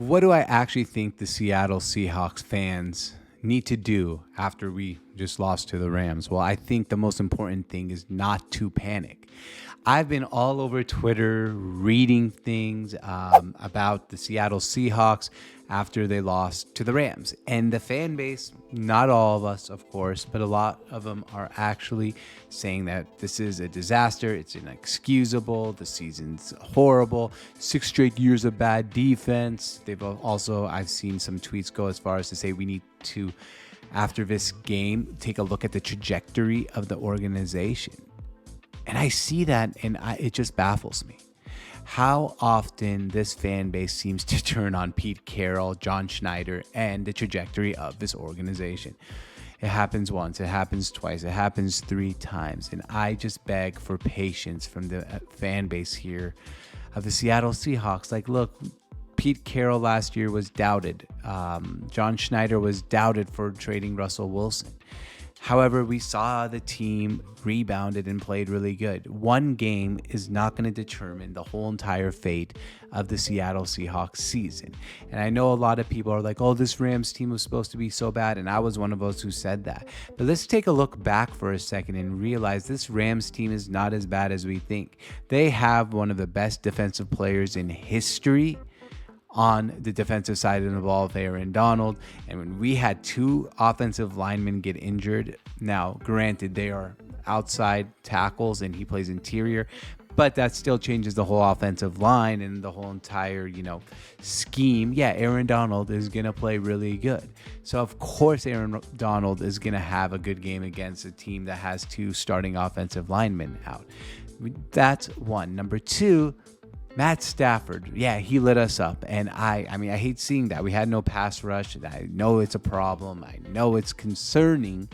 What do I actually think the Seattle Seahawks fans need to do after we just lost to the Rams? Well, I think the most important thing is not to panic. I've been all over Twitter reading things about the Seattle Seahawks after they lost to the Rams. And the fan base, not all of us, of course, but a lot of them are actually saying that this is a disaster. It's inexcusable. The season's horrible. 6 straight years of bad defense. I've seen some tweets go as far as to say we need to, after this game, take a look at the trajectory of the organization. And I see that, and it just baffles me. How often this fan base seems to turn on Pete Carroll, John Schneider, and the trajectory of this organization. It happens once, it happens twice, it happens 3 times. And I just beg for patience from the fan base here of the Seattle Seahawks. Like, look, Pete Carroll last year was doubted. John Schneider was doubted for trading Russell Wilson. However, we saw the team rebounded and played really good. One game is not going to determine the whole entire fate of the Seattle Seahawks season. And I know a lot of people are like, oh, this Rams team was supposed to be so bad. And I was one of those who said that. But let's take a look back for a second and realize this Rams team is not as bad as we think. They have one of the best defensive players in history on the defensive side of the ball with Aaron Donald. And when we had 2 offensive linemen get injured, now granted they are outside tackles and he plays interior, but that still changes the whole offensive line and the whole entire, scheme. Yeah, Aaron Donald is going to play really good. So of course Aaron Donald is going to have a good game against a team that has 2 starting offensive linemen out. That's one. Number 2, Matt Stafford, yeah, he lit us up. And I hate seeing that. We had no pass rush. I know it's a problem. I know it's concerning.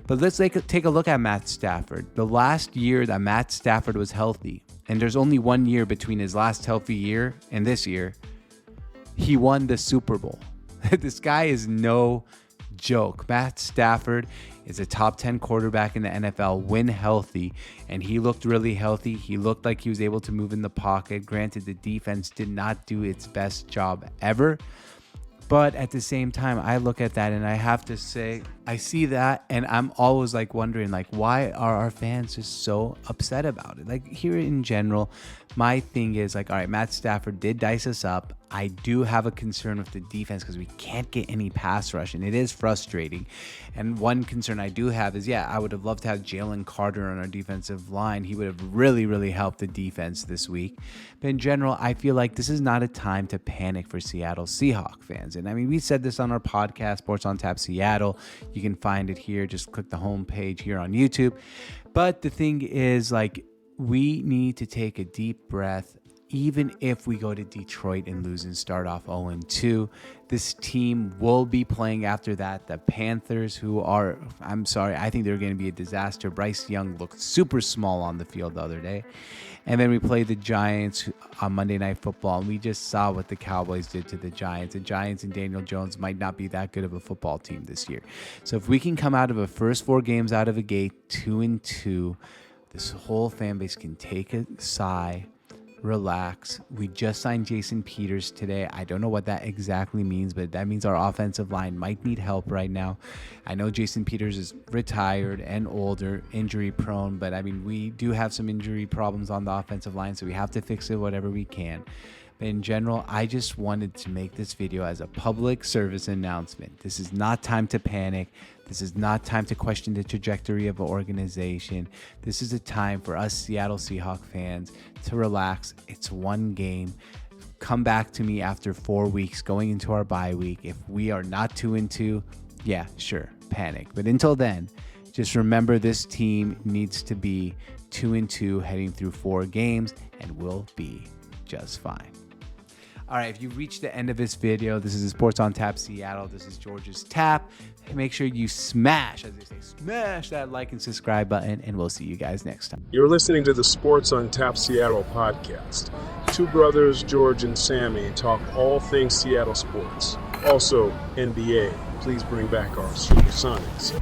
But let's take a look at Matt Stafford. The last year that Matt Stafford was healthy, and there's only 1 year between his last healthy year and this year, he won the Super Bowl. This guy is no joke. Matt Stafford is a top 10 quarterback in the NFL when healthy, and he looked really healthy. He looked like he was able to move in the pocket. Granted, the defense did not do its best job ever, but at the same time, I look at that and I have to say, I see that and I'm always wondering why are our fans just so upset about it? Here in general, my thing is all right, Matt Stafford did dice us up. I do have a concern with the defense because we can't get any pass rush, and it is frustrating. And one concern I do have is, I would have loved to have Jalen Carter on our defensive line. He would have really, really helped the defense this week. But in general, I feel like this is not a time to panic for Seattle Seahawks fans. And we said this on our podcast, Sports on Tap Seattle. You can find it here. Just click the home page here on YouTube. But the thing is, we need to take a deep breath. Even if we go to Detroit and lose and start off 0-2, this team will be playing after that. The Panthers, I think they're going to be a disaster. Bryce Young looked super small on the field the other day. And then we played the Giants on Monday Night Football, and we just saw what the Cowboys did to the Giants. The Giants and Daniel Jones might not be that good of a football team this year. So if we can come out of the first 4 games out of a gate 2-2, this whole fan base can take a sigh, relax. We just signed Jason Peters today. I don't know what that exactly means, but that means our offensive line might need help right now. I know Jason Peters is retired and older, injury prone, but we do have some injury problems on the offensive line, so we have to fix it whatever we can. But in general, I just wanted to make this video as a public service announcement. This is not time to panic. This is not time to question the trajectory of an organization. This is a time for us Seattle Seahawks fans to relax. It's 1 game. Come back to me after 4 weeks going into our bye week. If we are not 2-2, yeah, sure, panic. But until then, just remember this team needs to be 2-2 heading through 4 games, and we'll be just fine. All right, if you've reached the end of this video, this is Sports on Tap Seattle. This is George's Tap. Make sure you smash that like and subscribe button, and we'll see you guys next time. You're listening to the Sports on Tap Seattle podcast. 2 brothers, George and Sammy, talk all things Seattle sports. Also, NBA. Please bring back our Supersonics.